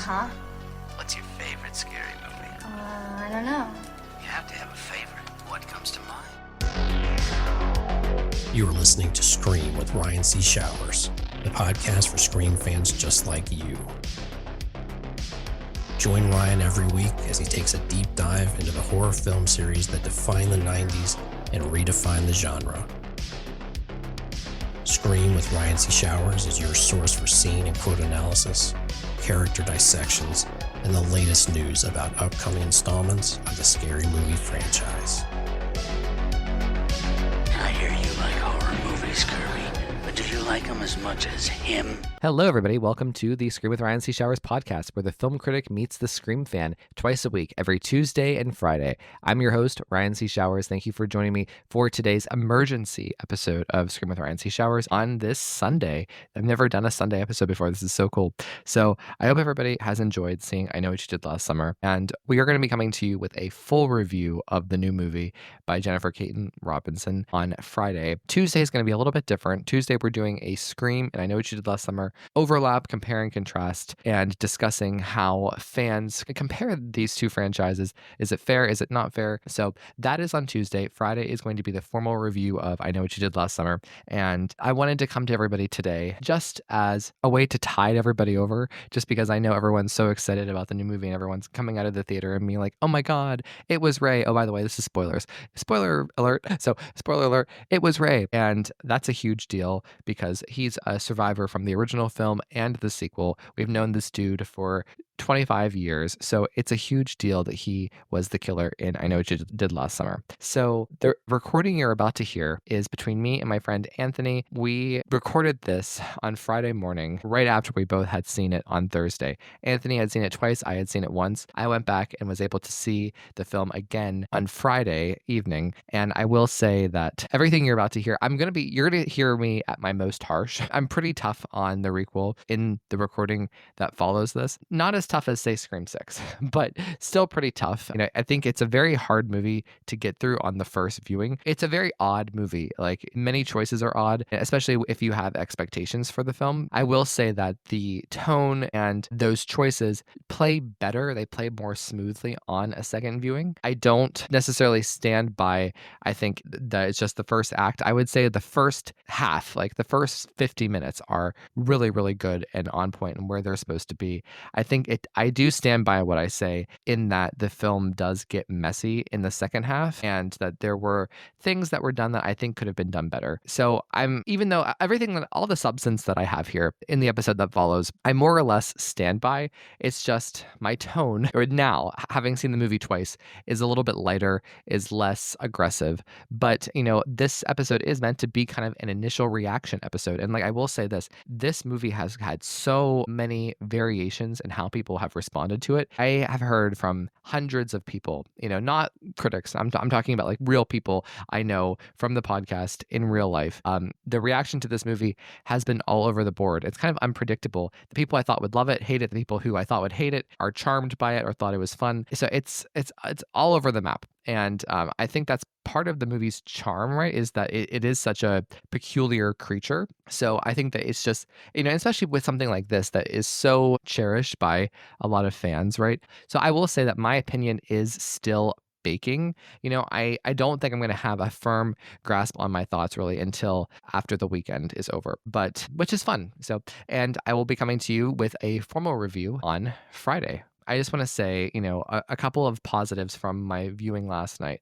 Uh-huh. What's your favorite scary movie? I don't know. You have to have a favorite. What comes to mind? You are listening to Scream with Ryan C. Showers, the podcast for Scream fans just like you. Join Ryan every week as he takes a deep dive into the horror film series that defined the 90s and redefined the genre. Scream with Ryan C. Showers is your source for scene and quote analysis, character dissections, and the latest news about upcoming installments of the Scary Movie franchise. I hear you like horror movies, Kirby, but do you like them as much as him? Hello, everybody. Welcome to the Scream with Ryan C. Showers podcast, where the film critic meets the Scream fan twice a week, every Tuesday and Friday. I'm your host, Ryan C. Showers. Thank you for joining me for today's emergency episode of Scream with Ryan C. Showers on this Sunday. I've never done a Sunday episode before. This is so cool. So I hope everybody has enjoyed seeing I Know What You Did Last Summer. And we are going to be coming to you with a full review of the new movie by Jennifer Caton Robinson on Friday. Tuesday is going to be a little bit different. Tuesday, we're doing a Scream and I Know What You Did Last Summer overlap, compare and contrast, and discussing how fans compare these two franchises. Is it fair? Is it not fair? So that is on Tuesday. Friday is going to be the formal review of I Know What You Did Last Summer. And I wanted to come to everybody today just as a way to tide everybody over, just because I know everyone's so excited about the new movie and everyone's coming out of the theater and being like, oh my God, it was Ray. Oh, by the way, this is spoilers. Spoiler alert. So spoiler alert, it was Ray. And that's a huge deal because he's a survivor from the original film and the sequel. We've known this dude for 25 years. So it's a huge deal that he was the killer in I Know What You Did Last Summer. So the recording you're about to hear is between me and my friend Anthony. We recorded this on Friday morning, right after we both had seen it on Thursday. Anthony had seen it twice. I had seen it once. I went back and was able to see the film again on Friday evening. And I will say that everything you're about to hear, you're going to hear me at my most harsh. I'm pretty tough on the requel in the recording that follows this. Not as tough as, say, Scream 6, but still pretty tough. And I think it's a very hard movie to get through on the first viewing. It's a very odd movie. Like, many choices are odd, especially if you have expectations for the film. I will say that the tone and those choices play better. They play more smoothly on a second viewing. I don't necessarily stand by, I think that it's just the first act. I would say the first half, like the first 50 minutes are really, really good and on point and where they're supposed to be. I do stand by what I say in that the film does get messy in the second half and that there were things that were done that I think could have been done better. So even though all the substance that I have here in the episode that follows, I more or less stand by. It's just my tone, or now, having seen the movie twice, is a little bit lighter, is less aggressive. But, this episode is meant to be kind of an initial reaction episode. And I will say this movie has had so many variations in how people have responded to it. I have heard from hundreds of people, not critics. I'm talking about real people I know from the podcast in real life. The reaction to this movie has been all over the board. It's kind of unpredictable. The people I thought would love it hate it. The people who I thought would hate it are charmed by it or thought it was fun. So it's all over the map. And I think that's part of the movie's charm, right? Is that it is such a peculiar creature. So I think that it's just, especially with something like this that is so cherished by a lot of fans, right? So I will say that my opinion is still baking. I don't think I'm going to have a firm grasp on my thoughts really until after the weekend is over, but which is fun. So, and I will be coming to you with a formal review on Friday. I just want to say, a couple of positives from my viewing last night.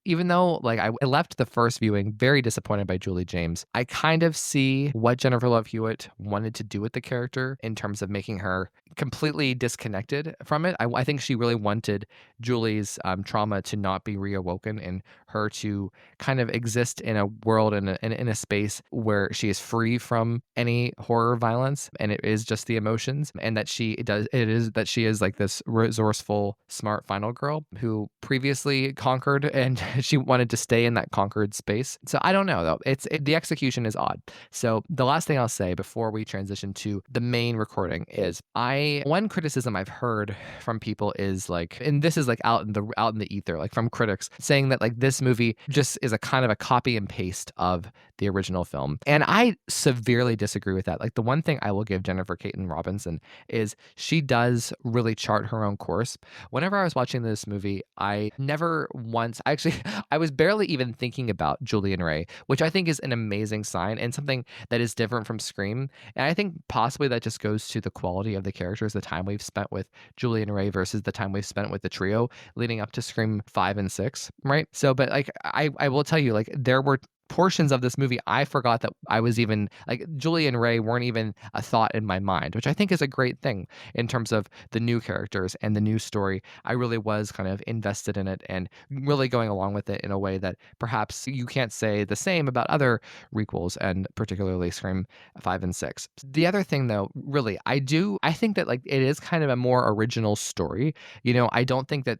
Even though I left the first viewing very disappointed by Julie James, I kind of see what Jennifer Love Hewitt wanted to do with the character in terms of making her completely disconnected from it. I think she really wanted Julie's trauma to not be reawoken and her to kind of exist in a world and in a space where she is free from any horror violence and it is just the emotions, and that she is like this resourceful, smart final girl who previously conquered and she wanted to stay in that conquered space. So I don't know though. The execution is odd. So the last thing I'll say before we transition to the main recording is one criticism I've heard from people is and this is out in the ether, from critics saying that this movie just is a kind of a copy and paste of the original film. And I severely disagree with that. Like, the one thing I will give Jennifer Caitlin Robinson is she does really chart her own course. Whenever I was watching this movie, I never once, actually, I was barely even thinking about Julian Ray, which I think is an amazing sign and something that is different from Scream. And I think possibly that just goes to the quality of the characters, the time we've spent with Julian Ray versus the time we've spent with the trio leading up to Scream 5 and 6, right? So, but like, I will tell you, like, there were portions of this movie I forgot that I was even like Julie and Ray weren't even a thought in my mind, which I think is a great thing in terms of the new characters and the new story. I really was kind of invested in it and really going along with it in a way that perhaps you can't say the same about other requels, and particularly Scream 5 and 6. The other thing though, really, I think that like it is kind of a more original story. I don't think that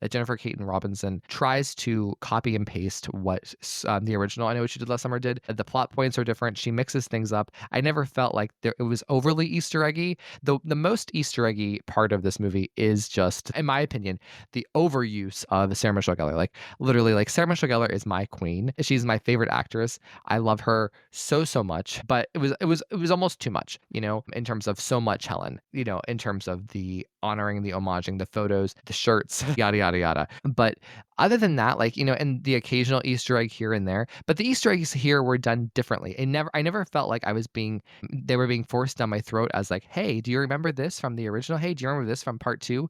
Jennifer Caitlin Robinson tries to copy and paste what the original I Know What You Did Last Summer did. The plot points are different. She mixes things up. I never felt like it was overly Easter eggy. The most Easter eggy part of this movie is just, in my opinion, the overuse of Sarah Michelle Gellar. Like, literally, like, Sarah Michelle Gellar is my queen. She's my favorite actress. I love her so much, but it was almost too much, in terms of so much Helen, in terms of the honoring, the homaging, the photos, the shirts, yada yada yada. But other than that, like, and the occasional Easter egg here and there, but the Easter eggs here were done differently. I never felt like they were being forced down my throat as like, hey, do you remember this from the original? Hey, do you remember this from part 2?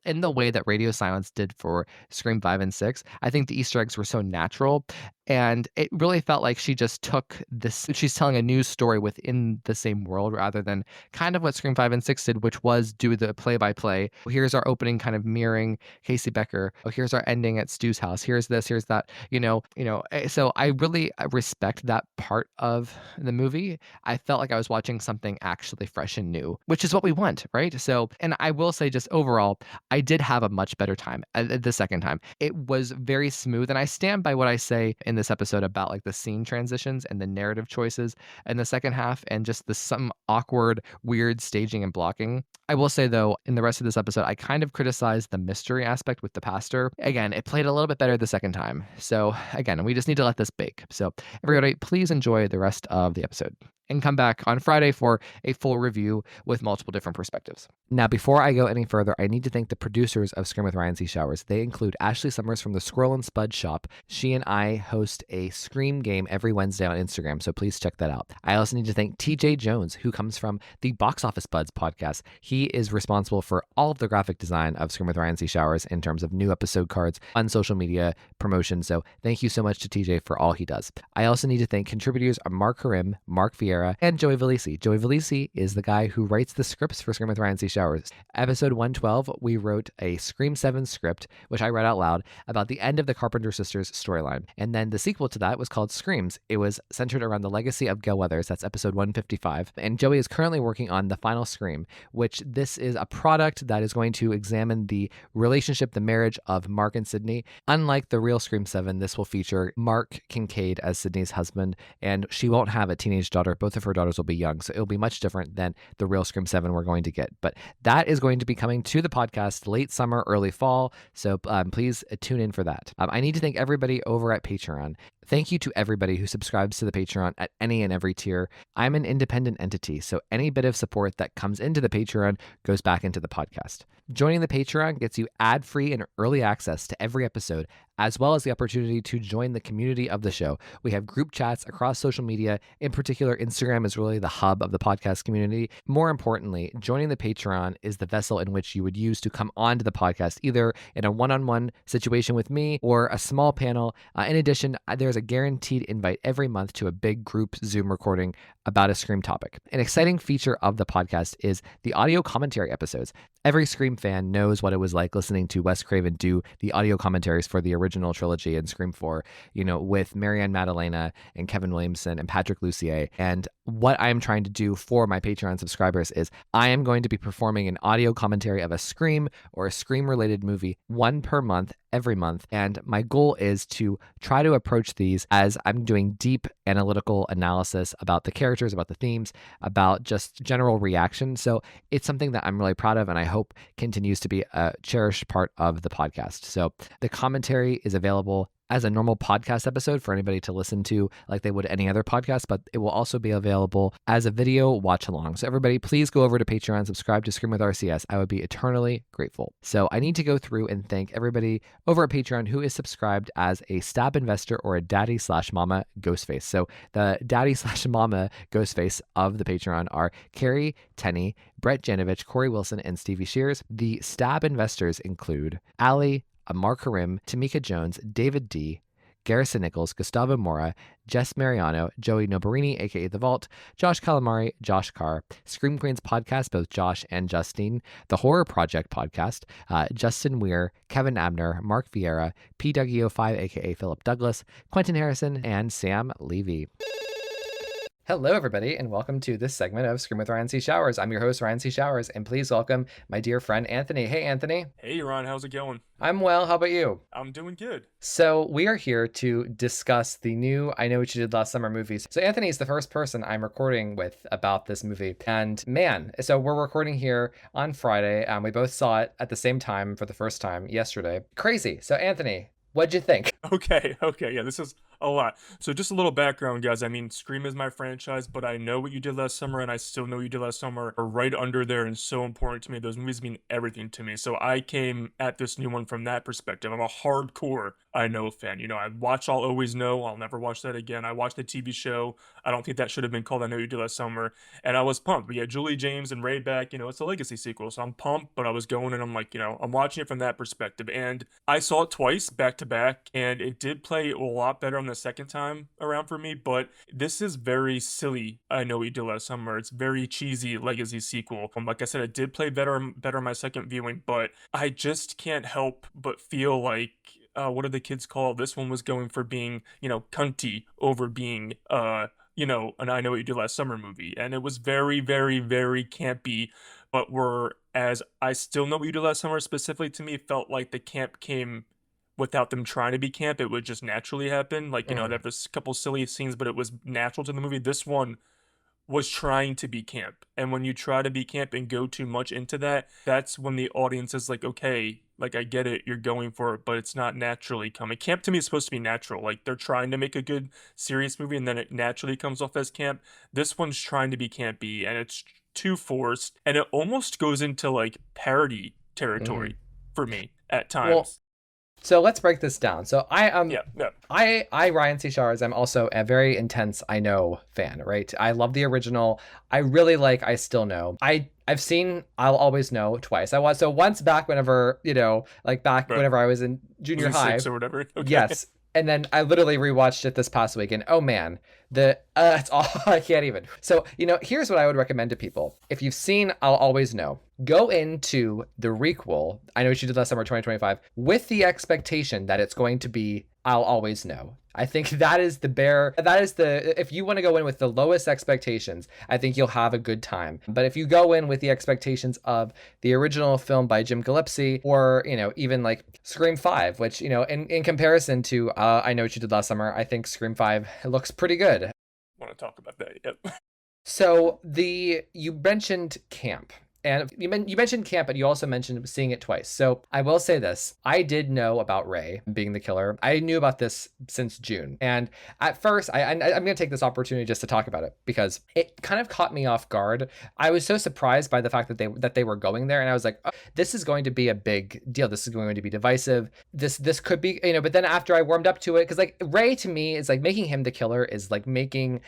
In the way that Radio Silence did for Scream 5 and 6, I think the Easter eggs were so natural. And it really felt like she just took this, she's telling a new story within the same world rather than kind of what Scream 5 and 6 did, which was do the play-by-play. Here's our opening kind of mirroring Casey Becker. Oh, here's our ending at Stu's house. Here's this, here's that, So I really respect that part of the movie. I felt like I was watching something actually fresh and new, which is what we want, right? So, and I will say just overall, I did have a much better time the second time. It was very smooth, and I stand by what I say in this episode about like the scene transitions and the narrative choices in the second half and just some awkward, weird staging and blocking. I will say though, in the rest of this episode, I kind of criticized the mystery aspect with the pastor. Again, it played a little bit better the second time. So again, we just need to let this bake. So everybody, please enjoy the rest of the episode and come back on Friday for a full review with multiple different perspectives. Now, before I go any further, I need to thank the producers of Scream with Ryan C. Showers. They include Ashley Summers from the Squirrel and Spud Shop. She and I host a Scream game every Wednesday on Instagram, so please check that out. I also need to thank TJ Jones, who comes from the Box Office Buds podcast. He is responsible for all of the graphic design of Scream with Ryan C. Showers in terms of new episode cards on social media promotion. So thank you so much to TJ for all he does. I also need to thank contributors Mark Karim, Mark Vieira, and Joey Velisi. Joey Velisi is the guy who writes the scripts for Scream with Ryan C. Showers. Episode 112, we wrote a Scream 7 script, which I read out loud, about the end of the Carpenter sisters storyline. And then the sequel to that was called Screams. It was centered around the legacy of Gail Weathers. That's episode 155. And Joey is currently working on the final Scream, which this is a product that is going to examine the relationship, the marriage of Mark and Sydney. Unlike the real Scream 7, this will feature Mark Kincaid as Sydney's husband, and she won't have a teenage daughter. Both of her daughters will be young, so it'll be much different than the real Scream 7 we're going to get. But that is going to be coming to the podcast late summer, early fall, so please tune in for that. I need to thank everybody over at Patreon. Thank you to everybody who subscribes to the Patreon at any and every tier. I'm an independent entity, so any bit of support that comes into the Patreon goes back into the podcast. Joining the Patreon gets you ad-free and early access to every episode, as well as the opportunity to join the community of the show. We have group chats across social media. In particular, Instagram is really the hub of the podcast community. More importantly, joining the Patreon is the vessel in which you would use to come onto the podcast, either in a one-on-one situation with me or a small panel. In addition, there's a guaranteed invite every month to a big group Zoom recording about a Scream topic. An exciting feature of the podcast is the audio commentary episodes. Every Scream fan knows what it was like listening to Wes Craven do the audio commentaries for the original trilogy and Scream 4, with Marianne Maddalena and Kevin Williamson and Patrick Lussier. And what I'm trying to do for my Patreon subscribers is I am going to be performing an audio commentary of a Scream or a Scream-related movie, one per month, every month. And my goal is to try to approach these as I'm doing deep analytical analysis about the characters, about the themes, about just general reaction. So it's something that I'm really proud of and I hope continues to be a cherished part of the podcast. So the commentary is available as a normal podcast episode for anybody to listen to like they would any other podcast, but it will also be available as a video watch along. So everybody, please go over to Patreon, subscribe to Scream with RCS. I would be eternally grateful. So I need to go through and thank everybody over at Patreon who is subscribed as a stab investor or a daddy/mama Ghostface. So the daddy/mama Ghostface of the Patreon are Carrie Tenney, Brett Janovich, Corey Wilson, and Stevie Shears. The stab investors include Ali, Amar Karim, Tamika Jones, David D., Garrison Nichols, Gustavo Mora, Jess Mariano, Joey Nobarini, aka The Vault, Josh Calamari, Josh Carr, Scream Queens podcast, both Josh and Justine, The Horror Project podcast, Justin Weir, Kevin Abner, Mark Vieira, PWO5, aka Philip Douglas, Quentin Harrison, and Sam Levy. Hello, everybody, and welcome to this segment of Scream with Ryan C. Showers. I'm your host, Ryan C. Showers, and please welcome my dear friend, Anthony. Hey, Anthony. Hey, Ron, how's it going? I'm well. How about you? I'm doing good. So we are here to discuss the new I Know What You Did Last Summer movies. So Anthony is the first person I'm recording with about this movie. And man, so we're recording here on Friday. We both saw it at the same time for the first time yesterday. Crazy. So Anthony, what'd you think? Okay, yeah, this is a lot. So just a little background, guys. I mean, Scream is my franchise, but I Know What You Did Last Summer and I Still Know What You Did Last Summer are right under there and so important to me. Those movies mean everything to me. So I came at this new one from that perspective. I'm a hardcore I Know fan. You know, I watch I'll Always Know. I'll never watch that again. I watched the TV show. I don't think that should have been called I Know What You Did Last Summer. And I was pumped. We had Julie James and Ray back. You know, it's a legacy sequel. So I'm pumped, but I was going and I'm like, you know, I'm watching it from that perspective. And I saw it twice back to back and it did play a lot better on the second time around for me, but this is very silly. I Know What You Did Last Summer. It's very cheesy legacy sequel. Like I said, it did play better my second viewing, but I just can't help but feel like what do the kids call this one was going for being, you know, cunty over being you know, an I Know What You Did Last Summer movie, and it was very, very, very campy. But whereas I Still Know What You Did Last Summer specifically to me felt like the camp came without them trying to be camp. It would just naturally happen. Like, you know, there was a couple silly scenes, but it was natural to the movie. This one was trying to be camp. And when you try to be camp and go too much into that, that's when the audience is like, okay, like, I get it, you're going for it, but it's not naturally coming. Camp to me is supposed to be natural. Like, they're trying to make a good, serious movie, and then it naturally comes off as camp. This one's trying to be campy, and it's too forced, and it almost goes into, like, parody territory for me at times. Well, so let's break this down. So I Yeah. I Ryan C. Showers, I'm also a very intense I Know fan, right? I love the original. I really like I Still Know. I've seen I'll Always Know twice. I was so once back whenever, you know, like back whenever I was in junior high. 6 or whatever. Okay. Yes. And then I literally rewatched it this past week, and oh man, it's all I can't even. So, you know, here's what I would recommend to people. If you've seen I'll Always Know, go into the requel, I Know What You Did Last Summer 2025, with the expectation that it's going to be I'll Always Know. I think if you want to go in with the lowest expectations, I think you'll have a good time. But if you go in with the expectations of the original film by Jim Gillespie, or, you know, even like Scream 5, which, you know, in comparison to I Know What You Did Last Summer, I think Scream 5 looks pretty good. I want to talk about that. Yep. So you mentioned camp. And you mentioned camp, but you also mentioned seeing it twice. So I will say this. I did know about Ray being the killer. I knew about this since June. And at first, I'm going to take this opportunity just to talk about it because it kind of caught me off guard. I was so surprised by the fact that they were going there. And I was like, oh, this is going to be a big deal. This is going to be divisive. This could be, you know, but then after I warmed up to it, because like Ray to me is like making him the killer is like making,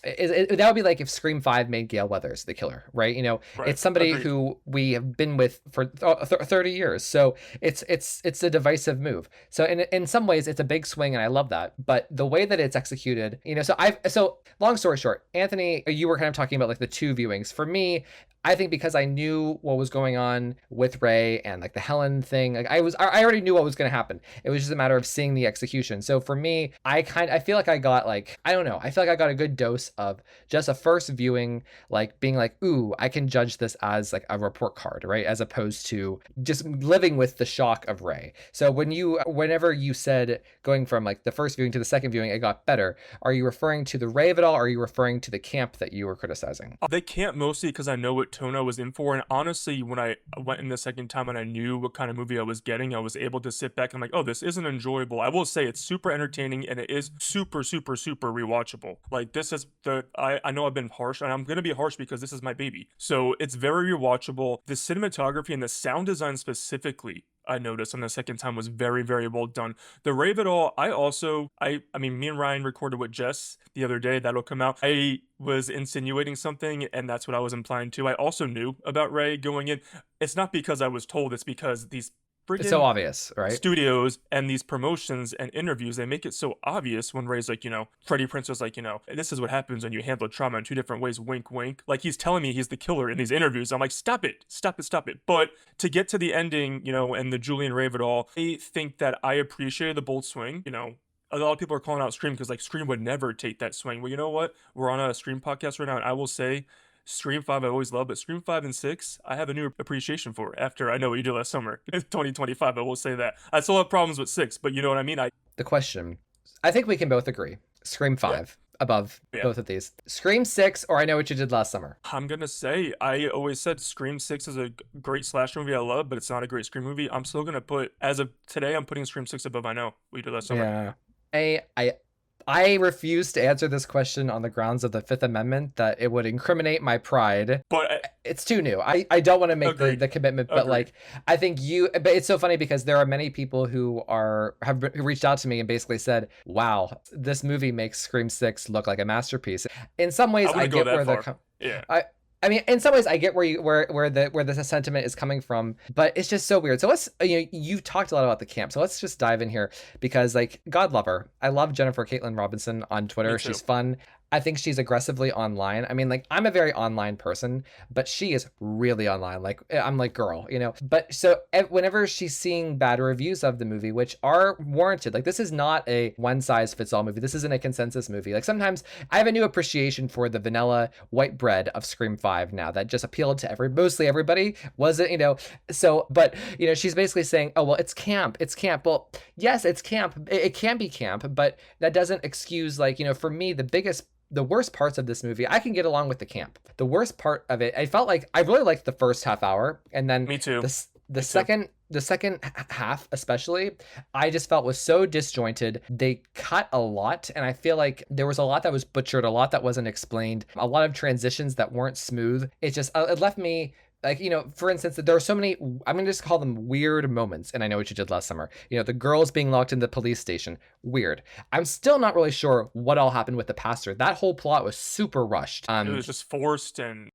that would be like if Scream 5 made Gale Weathers the killer, right? You know, It's somebody who we have been with for 30 years. So it's a divisive move. So in some ways it's a big swing and I love that. But the way that it's executed, you know, so long story short, Anthony, you were kind of talking about like the two viewings. For me, I think because I knew what was going on with Ray and like the Helen thing, like I already knew what was going to happen. It was just a matter of seeing the execution. So for me, I feel like I got like, I don't know, I feel like I got a good dose of just a first viewing, like being like, ooh, I can judge this as like a report card, right? As opposed to just living with the shock of Rey. So whenever you said going from like the first viewing to the second viewing, it got better, are you referring to the Rey of it all? Or are you referring to the camp that you were criticizing? They can't, mostly because I know what tone I was in for. And honestly, when I went in the second time and I knew what kind of movie I was getting, I was able to sit back and I'm like, oh, this isn't enjoyable. I will say it's super entertaining and it is super, super, super rewatchable. Like this is I know I've been harsh and I'm going to be harsh because this is my baby. So it's very rewatchable. The cinematography and the sound design specifically, I noticed on the second time, was very, very well done. The Rave It All, I mean, me and Ryan recorded with Jess the other day. That'll come out. I was insinuating something, and that's what I was implying too. I also knew about Ray going in. It's not because I was told, it's because these It's so obvious, right? studios and these promotions and interviews, they make it so obvious when Ray's like, Freddie Prinze was like, this is what happens when you handle trauma in two different ways, wink, wink. Like, he's telling me he's the killer in these interviews. I'm like, stop it. But to get to the ending, and the Julian Rave It All, I think that I appreciated the bold swing, A lot of people are calling out Scream because, like, Scream would never take that swing. Well, you know what? We're on a Scream podcast right now, and I will say Scream 5 I always loved, but Scream 5 and 6 I have a new appreciation for after I know what you did last summer. It's 2025, I will say that. I still have problems with 6, but you know what I mean? The question, I think we can both agree. Scream 5 above both of these. Scream 6 or I Know What You Did Last Summer? I'm going to say, I always said Scream 6 is a great slasher movie I love, but it's not a great Scream movie. I'm still going to put, as of today, I'm putting Scream 6 above I Know What You Did Last Summer. Yeah. I refuse to answer this question on the grounds of the Fifth Amendment, that it would incriminate my pride. But it's too new. I don't want to make the commitment, but like, I think but it's so funny because there are many people who have reached out to me and basically said, wow, this movie makes Scream 6 look like a masterpiece. In some ways, I get where I mean, in some ways, I get where the sentiment is coming from, but it's just so weird. So you've talked a lot about the camp, so let's just dive in here because, like, God love her. I love Jennifer Caitlin Robinson on Twitter. She's fun. I think she's aggressively online. I mean, like, I'm a very online person, but she is really online. Like, I'm like, girl, But so whenever she's seeing bad reviews of the movie, which are warranted, like, this is not a one-size-fits-all movie. This isn't a consensus movie. Like, sometimes I have a new appreciation for the vanilla white bread of Scream 5 now that just appealed to mostly everybody. Was it, So, but, she's basically saying, oh, well, it's camp. It's camp. Well, yes, it's camp. It can be camp, but that doesn't excuse, like, for me, the worst parts of this movie, I can get along with the camp. The worst part of it, I felt like I really liked the first half hour, and then me too. The second half, especially, I just felt was so disjointed. They cut a lot, and I feel like there was a lot that was butchered, a lot that wasn't explained, a lot of transitions that weren't smooth. It left me. Like, for instance, there are so many, I'm going to just call them weird moments. And I Know What You Did Last Summer. The girls being locked in the police station. Weird. I'm still not really sure what all happened with the pastor. That whole plot was super rushed. It was just forced and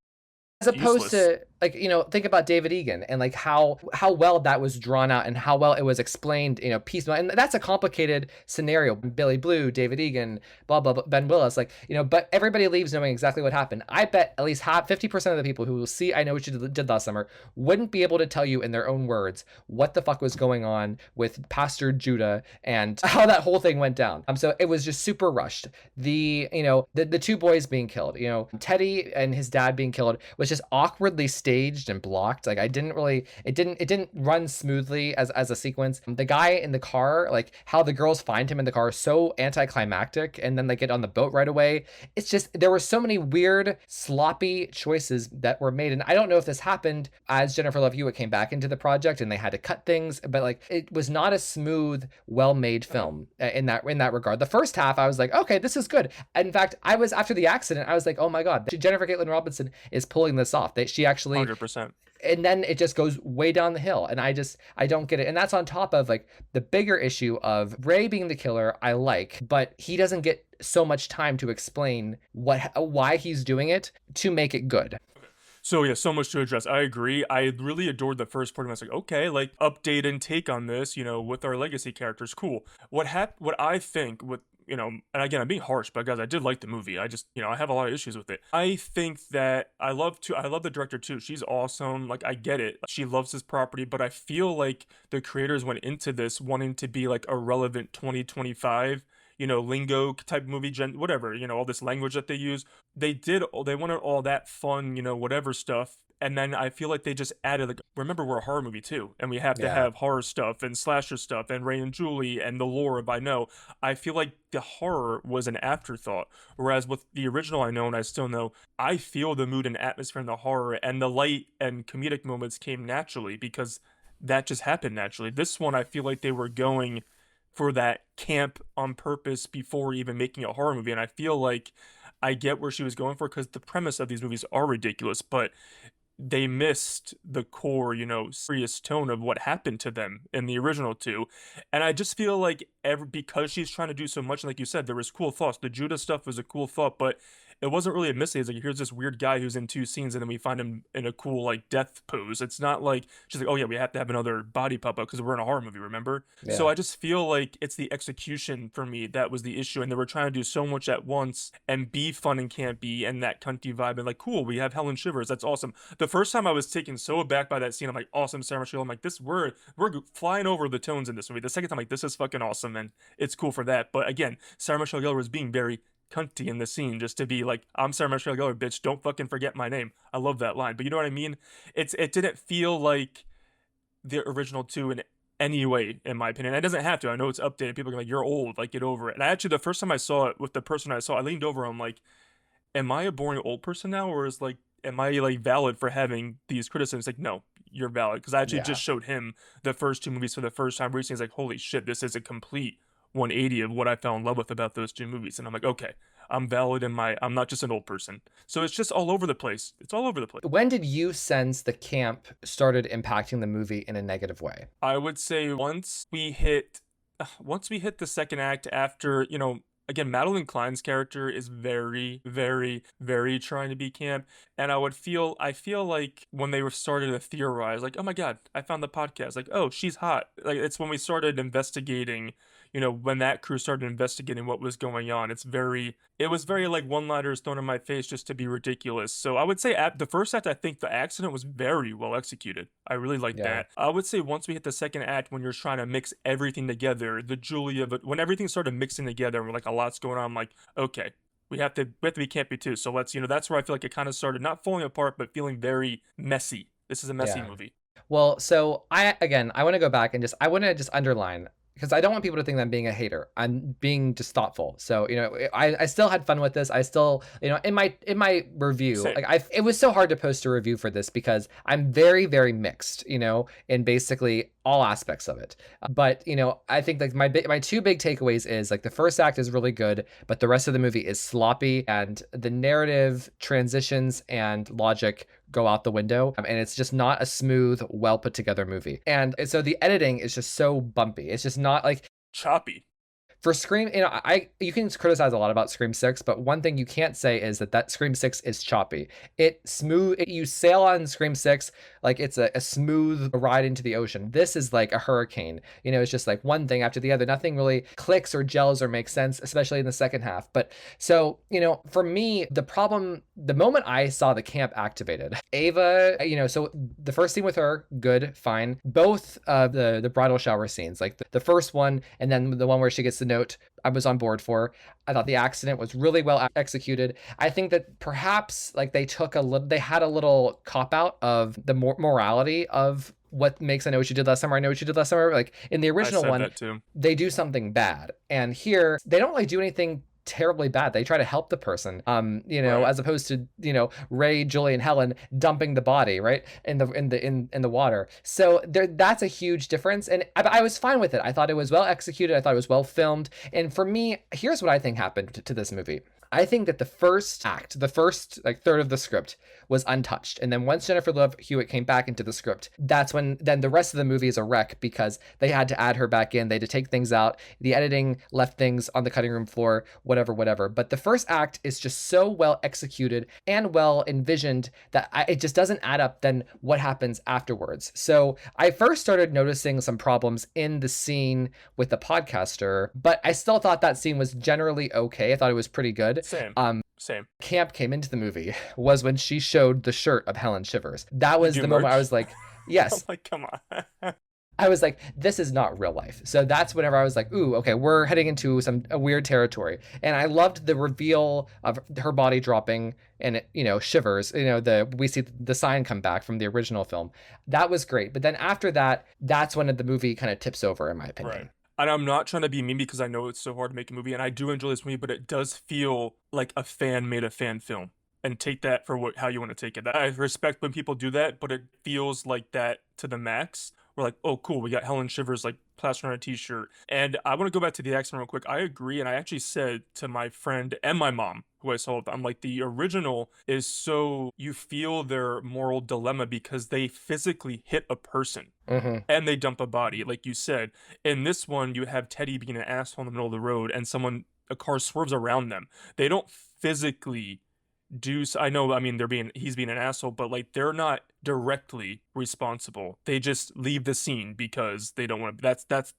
as opposed to, like, think about David Egan and, like, how well that was drawn out and how well it was explained, piecemeal. And that's a complicated scenario. Billy Blue, David Egan, blah, blah, blah, Ben Willis, like, but everybody leaves knowing exactly what happened. I bet at least 50% of the people who will see I Know What You Did Last Summer wouldn't be able to tell you in their own words what the fuck was going on with Pastor Judah and how that whole thing went down. So it was just super rushed. The two boys being killed, Teddy and his dad being killed was just awkwardly staged and blocked. Like, it didn't run smoothly as a sequence. The guy in the car, like, how the girls find him in the car, so anticlimactic, and then they get on the boat right away. It's just, there were so many weird, sloppy choices that were made, and I don't know if this happened as Jennifer Love Hewitt came back into the project and they had to cut things, but, like, it was not a smooth, well-made film in that regard. The first half, I was like, okay, this is good. In fact, after the accident, I was like, oh my god, Jennifer Caitlin Robinson is pulling this off. She actually 100%. And then it just goes way down the hill, and I don't get it. And that's on top of, like, the bigger issue of Ray being the killer. I like, but he doesn't get so much time to explain why he's doing it to make it good. So yeah, so much to address. I agree. I really adored the first part. I was like, okay, like, update and take on this, with our legacy characters. Cool. What I think with, and again, I'm being harsh, but guys, I did like the movie. I just, I have a lot of issues with it. I think that I love the director too. She's awesome. Like, I get it. She loves this property, but I feel like the creators went into this wanting to be, like, a relevant 2025, lingo type movie, whatever, all this language that they use. They wanted all that fun, whatever stuff. And then I feel like they just added, like, remember, we're a horror movie too, and we have to Yeah. have horror stuff and slasher stuff and Ray and Julie and the lore of I Know. I feel like the horror was an afterthought. Whereas with the original I Know and I Still Know, I feel the mood and atmosphere and the horror and the light and comedic moments came naturally because that just happened naturally. This one, I feel like they were going for that camp on purpose before even making a horror movie. And I feel like I get where she was going for because the premise of these movies are ridiculous, but they missed the core, serious tone of what happened to them in the original two. And I just feel like because she's trying to do so much, like you said, there was cool thoughts. The Judah stuff was a cool thought, but it wasn't really a mystery. It's like, here's this weird guy who's in two scenes, and then we find him in a cool, like, death pose. It's not like she's like, oh yeah, we have to have another body pop up because we're in a horror movie, remember? So Yeah. I just feel like it's the execution for me that was the issue, and they were trying to do so much at once and be fun and campy and that cunty vibe, and like, cool, we have Helen Shivers, that's awesome. The first time I was taken so aback by that scene, I'm like, awesome, Sarah Michelle. I'm like, we're flying over the tones in this movie. The second time, like, this is fucking awesome, and it's cool for that. But again, Sarah Michelle Gellar was being very cunty in the scene just to be like, I'm Sarah Michelle Gellar, bitch, don't fucking forget my name. I love that line. But you know what I mean? It didn't feel like the original two in any way, in my opinion. It doesn't have to. I know it's updated. People are like, you're old, like, get over it. And I actually, the first time I saw it with the person I saw, I leaned over, I'm like, am I a boring old person now? Or is like, am I like valid for having these criticisms? Like, no, you're valid. Because I actually just showed him the first two movies for the first time recently. He's like, holy shit, this is a complete 180 of what I fell in love with about those two movies. And I'm like, okay, I'm valid in I'm not just an old person. So it's just all over the place. It's all over the place. When did you sense the camp started impacting the movie in a negative way? I would say once we hit the second act after, again, Madeline Klein's character is very, very, very trying to be camp. And I feel like when they were started to theorize, like, oh my God, I found the podcast. Like, oh, she's hot. Like, it's when we started investigating, when that crew started investigating what was going on. It was very like one-liners thrown in my face just to be ridiculous. So I would say at the first act, I think the accident was very well executed. I really liked that. I would say once we hit the second act, when you're trying to mix everything together, the Julia, but when everything started mixing together and like a lot's going on, I'm like, okay, we have to be campy too. So let's, that's where I feel like it kind of started not falling apart, but feeling very messy. This is a messy movie. Well, so I want to go back and I want to just underline, because I don't want people to think that I'm being a hater. I'm being just thoughtful. So, I still had fun with this. I still, in my review, Same. it was so hard to post a review for this because I'm very, very mixed, in basically all aspects of it. But, I think like my two big takeaways is like the first act is really good, but the rest of the movie is sloppy and the narrative transitions and logic go out the window, and it's just not a smooth, well put together movie. And so the editing is just so bumpy. It's just not like choppy. For Scream, you can criticize a lot about Scream 6, but one thing you can't say is that Scream 6 is choppy. You sail on Scream 6 like it's a smooth ride into the ocean. This is like a hurricane. It's just like one thing after the other. Nothing really clicks or gels or makes sense, especially in the second half. But so, for me, the moment I saw the camp activated, Ava, so the first scene with her, good, fine. Both the bridal shower scenes, like the first one and then the one where she gets the note, I was on board for. I thought the accident was really well executed. I think that perhaps like they had a little cop out of the morality of what makes I Know What You Did Last Summer, I Know What You Did Last Summer. Like in the original one, they do something bad. And here they don't really do anything terribly bad. They try to help the person, right, as opposed to, Ray, Julie, and Helen dumping the body right in the water. So that's a huge difference. And I was fine with it. I thought it was well executed. I thought it was well filmed. And for me, here's what I think happened to this movie. I think that the first act, the first like third of the script was untouched. And then once Jennifer Love Hewitt came back into the script, that's when then the rest of the movie is a wreck because they had to add her back in. They had to take things out. The editing left things on the cutting room floor, whatever. But the first act is just so well executed and well envisioned that it just doesn't add up then what happens afterwards. So I first started noticing some problems in the scene with the podcaster, but I still thought that scene was generally okay. I thought it was pretty good. Same. Camp came into the movie was when she showed the shirt of Helen Shivers. That was the moment I was like, yes. I'm like, come on. I was like, this is not real life. So that's whenever I was like, ooh, okay, we're heading into a weird territory. And I loved the reveal of her body dropping and it, shivers. We see the sign come back from the original film. That was great. But then after that, that's when the movie kind of tips over, in my opinion. Right. And I'm not trying to be mean because I know it's so hard to make a movie, and I do enjoy this movie, but it does feel like a fan made a fan film. And take that for how you want to take it. I respect when people do that, but it feels like that to the max. We're like, oh, cool, we got Helen Shivers like plastered on a t-shirt. And I want to go back to the accent real quick. I agree, and I actually said to my friend and my mom, who I saw with, I'm like, the original is so you feel their moral dilemma because they physically hit a person. Mm-hmm. And they dump a body, like you said. In this one, you have Teddy being an asshole in the middle of the road, and a car swerves around them. They don't physically I know, I mean, he's being an asshole, but like they're not directly responsible. They just leave the scene because they don't want to. That's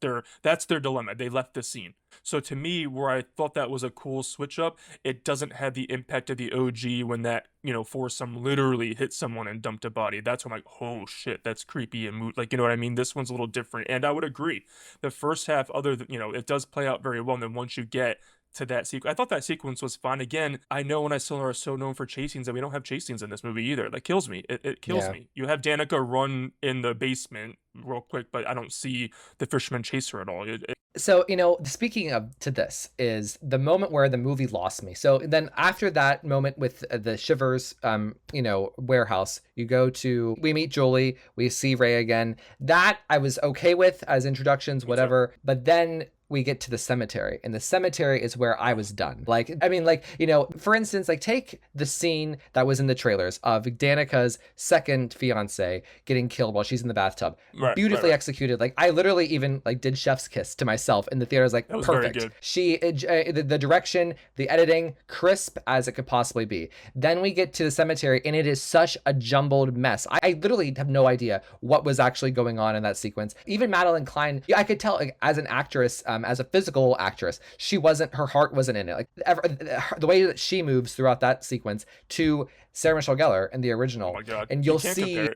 their dilemma. They left the scene. So to me, where I thought that was a cool switch up, it doesn't have the impact of the OG when that foursome literally hit someone and dumped a body. That's when I'm like, oh shit, that's creepy and like, you know what I mean? This one's a little different, and I would agree. The first half, other than it does play out very well. And then once you get to that sequence, I thought that sequence was fun. Again, I know when I still are so known for chase scenes, that we don't have chase scenes in this movie either. That kills me. It kills me. You have Danica run in the basement real quick, but I don't see the fisherman chase her at all. So, speaking of to this is the moment where the movie lost me. So then after that moment with the Shivers, warehouse, we meet Jolie, we see Ray again. That I was okay with as introductions, whatever. But then we get to the cemetery, and the cemetery is where I was done. For instance, like take the scene that was in the trailers of Danica's second fiance getting killed while she's in the bathtub. Beautifully executed. Like I literally even like did chef's kiss to myself in the theater. I was like, that was perfect. Very good. The direction, the editing, crisp as it could possibly be. Then we get to the cemetery, and it is such a jumbled mess. I literally have no idea what was actually going on in that sequence. Even Madeline Klein, I could tell like, as an actress, as a physical actress, her heart wasn't in it. Like the way that she moves throughout that sequence to Sarah Michelle Gellar in the original. Oh my God. And you'll see,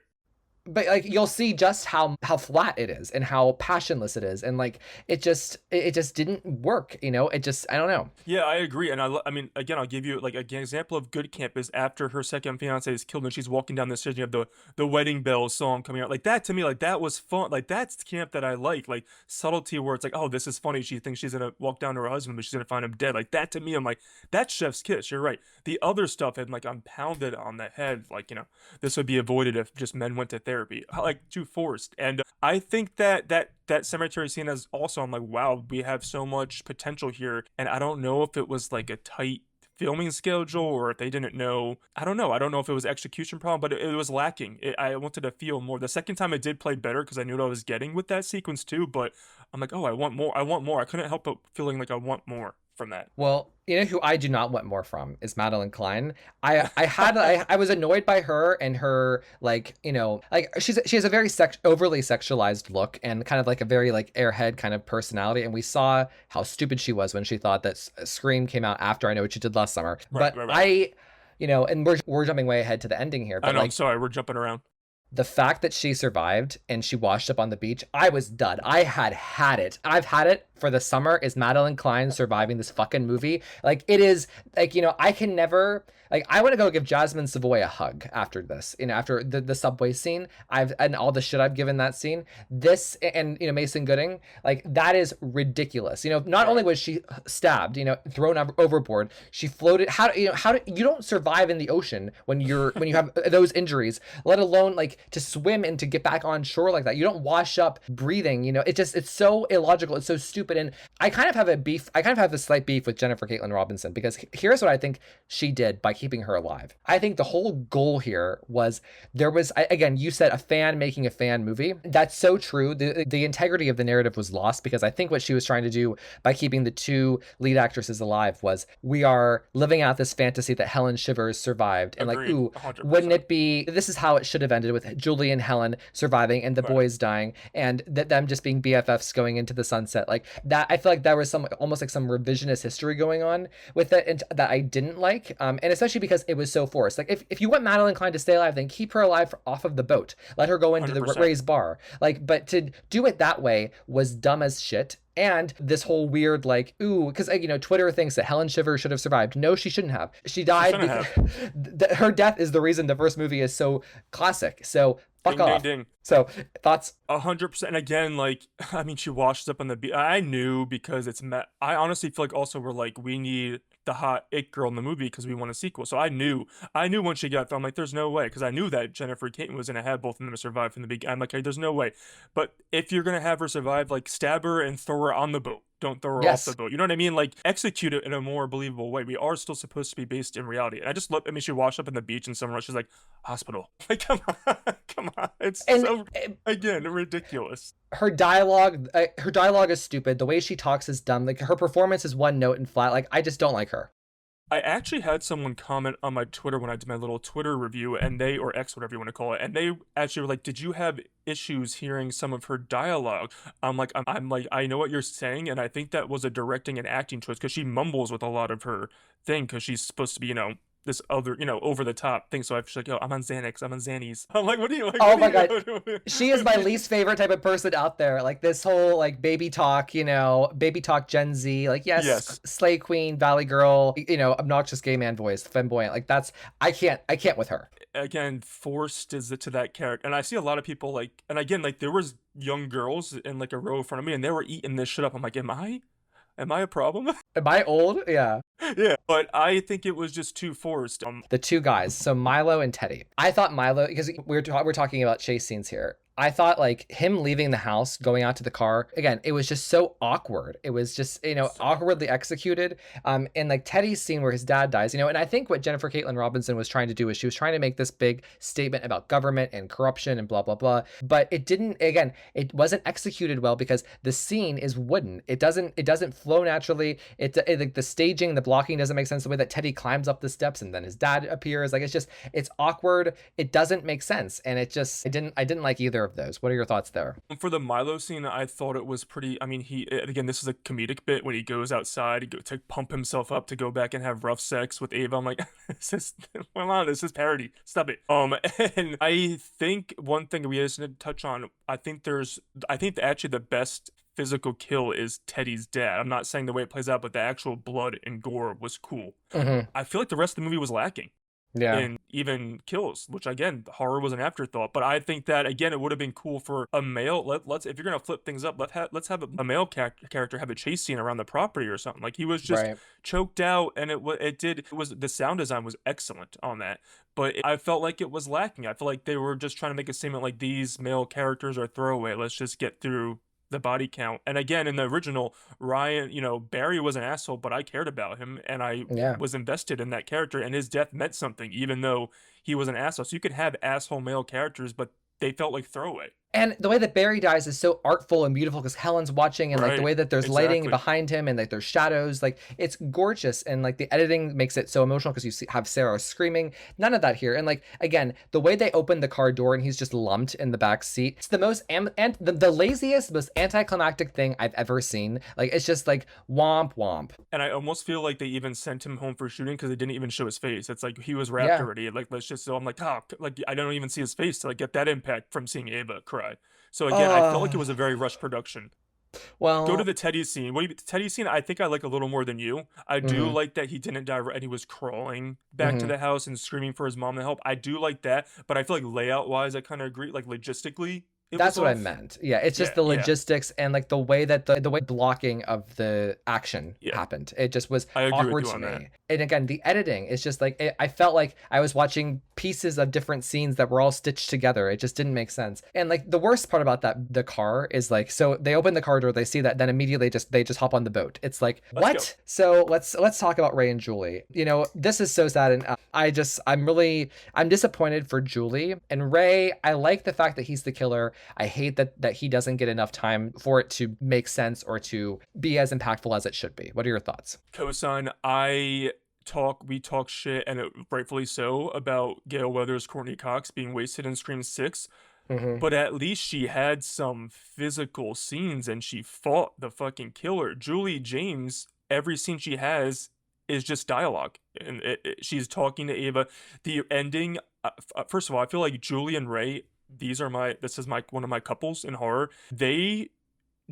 but like you'll see just how flat it is and how passionless it is, and like it just didn't work. I don't know. Yeah, I agree. And I mean, again, I'll give you like an example of good camp is after her second fiance is killed and she's walking down the stairs. You have the wedding bells song coming out. Like that to me, like that was fun. Like that's camp that I like subtlety where it's like, oh, this is funny. She thinks she's gonna walk down to her husband, but she's gonna find him dead. Like that to me, I'm like, that's chef's kiss. You're right. The other stuff had like I'm pounded on the head. Like this would be avoided if just men went to therapy. Like too forced. And I think that cemetery scene is also, I'm like, wow, we have so much potential here. And I don't know if it was like a tight filming schedule or if they didn't know. I don't know if it was execution problem, but it was lacking. I wanted to feel more. The second time it did play better because I knew what I was getting with that sequence too, but I'm like, oh, I want more. I couldn't help but feeling like I want more from that. Well, who I do not want more from is Madeline Klein. I was annoyed by her and her like she has a very overly sexualized look and kind of like a very like airhead kind of personality, and we saw how stupid she was when she thought that Scream came out after I Know What You Did Last Summer. But and we're jumping way ahead to the ending here. But I know, I'm sorry, we're jumping around. The fact that she survived and she washed up on the beach, I was done. I had it. I've had it for the summer is Madeline Klein surviving this fucking movie. Like it is like, I can never, like, I want to go give Jasmine Savoy a hug after this, after the subway scene and all the shit I've given that scene. This and, Mason Gooding, like that is ridiculous. Not only was she stabbed, thrown overboard, she floated. How do you don't survive in the ocean when you have those injuries, let alone like to swim and to get back on shore like that. You don't wash up breathing, it's so illogical. It's so stupid. And I kind of have a slight beef with Jennifer Caitlin Robinson, because here's what I think she did by keeping her alive. I think the whole goal here was again, you said a fan making a fan movie. That's so true. The integrity of the narrative was lost, because I think what she was trying to do by keeping the two lead actresses alive was we are living out this fantasy that Helen Shivers survived. And Agreed. Like, ooh, 100%. wouldn't it be, this is how it should have ended, with Julie and Helen surviving and the boys dying, and them just being BFFs going into the sunset. Like, that I feel like there was some almost like some revisionist history going on with it, and that I didn't like. And especially because it was so forced. Like if you want Madeline Klein to stay alive, then keep her alive off of the boat. Let her go into the 100%. Ray's bar. Like, but to do it that way was dumb as shit. And this whole weird, like, ooh, because, Twitter thinks that Helen Shiver should have survived. No, she shouldn't have. She died. Her death is the reason the first movie is so classic. So fuck ding, off. Ding, ding. So thoughts? 100%. And again, like, I mean, she washes up on the beach. I knew because I honestly feel like also we're like, we need the hot it girl in the movie because we want a sequel. So I knew when she got there, I'm like, there's no way. Because I knew that Jennifer Caton was going to have both of them survive from the beginning. I'm like, hey, there's no way. But if you're going to have her survive, like, stab her and throw her on the boat. Don't throw her off the boat. You know what I mean? Like, execute it in a more believable way. We are still supposed to be based in reality. And I mean, she washed up in the beach and somewhere else. She's like, hospital. Like, come on. Come on. It's again, ridiculous. Her dialogue is stupid. The way she talks is dumb. Like, her performance is one note and flat. Like, I just don't like her. I actually had someone comment on my Twitter when I did my little Twitter review, and or X, whatever you want to call it, and they actually were like, did you have issues hearing some of her dialogue? I'm like, I know what you're saying, and I think that was a directing and acting choice, because she mumbles with a lot of her thing, because she's supposed to be, this other, over the top thing. So I was like, yo, I'm on Xanax, I'm on Xannies. I'm like, what do you like? Oh my God. She is my least favorite type of person out there. Like this whole like baby talk, baby talk Gen Z, like yes. Slay Queen, Valley Girl, obnoxious gay man voice, flamboyant. Like I can't with her. Again, forced is it to that character. And I see a lot of people like, and again, like there was young girls in like a row in front of me and they were eating this shit up. I'm like, am I a problem? Am I old? Yeah. Yeah, but I think it was just too forced. The two guys, so Milo and Teddy. I thought Milo, because we're talking about chase scenes here. I thought like him leaving the house, going out to the car, again, it was just so awkward. It was just, awkwardly executed. And like Teddy's scene where his dad dies, and I think what Jennifer Caitlin Robinson was trying to do is she was trying to make this big statement about government and corruption and blah, blah, blah. But it wasn't executed well because the scene is wooden. It doesn't flow naturally. It like the staging, the blocking doesn't make sense. The way that Teddy climbs up the steps and then his dad appears, like it's awkward. It doesn't make sense. And I didn't like either of those. What are your thoughts there? For the Milo scene, I thought it was pretty. I mean, again, this is a comedic bit when he goes outside to pump himself up to go back and have rough sex with Ava. I'm like, this is parody. Stop it. And I think one thing we just need to touch on. I think actually the best physical kill is Teddy's dad. I'm not saying the way it plays out, but the actual blood and gore was cool. Mm-hmm. I feel like the rest of the movie was lacking. Yeah. And even kills, which again, horror was an afterthought. But I think that again, it would have been cool for a male. Let's if you're gonna flip things up, let's have a male character have a chase scene around the property or something. Like he was just choked out, and the sound design was excellent on that. But I felt like it was lacking. I felt like they were just trying to make a statement like these male characters are throwaway. Let's just get through the body count. And again, in the original, Ryan, Barry was an asshole, but I cared about him and I was invested in that character, and his death meant something, even though he was an asshole. So you could have asshole male characters, but they felt like throwaway. And the way that Barry dies is so artful and beautiful because Helen's watching, and like the way that there's lighting behind him and like there's shadows, like it's gorgeous, and like the editing makes it so emotional because you have Sarah screaming. None of that here. And like again, the way they open the car door and he's just lumped in the back seat, it's the most the laziest, most anticlimactic thing I've ever seen. Like it's just like womp womp. And I almost feel like they even sent him home for shooting because they didn't even show his face. It's like he was wrapped already. Like so I'm like, like I don't even see his face to like get that impact from seeing Ava cry. So again, I felt like it was a very rushed production. Well, go to the Teddy scene. Teddy scene, I think I like a little more than you. I do like that he didn't die and he was crawling back to the house and screaming for his mom to help. I do like that, but I feel like layout wise, I kind of agree. Like logistically, that's what I meant. Yeah, it's just the logistics and like the way that the way blocking of the action happened. It just was awkward to me. That. And again, the editing is just like I felt like I was watching pieces of different scenes that were all stitched together. It just didn't make sense. And like the worst part about the car is like, so they open the car door, they see that, then immediately they just hop on the boat. It's like, what? Go. So let's talk about Ray and Julie. This is so sad, and I'm disappointed for Julie. And Ray, I like the fact that he's the killer. I hate that he doesn't get enough time for it to make sense or to be as impactful as it should be. What are your thoughts? Cosign. We talk shit, and rightfully so, about Gail Weathers, Courtney Cox being wasted in Scream 6. Mhm. but at least she had some physical scenes and she fought the fucking killer. Julie James, every scene she has is just dialogue, and she's talking to Ava. The ending, first of all, I feel like Julie and Ray. This is my one of my couples in horror. They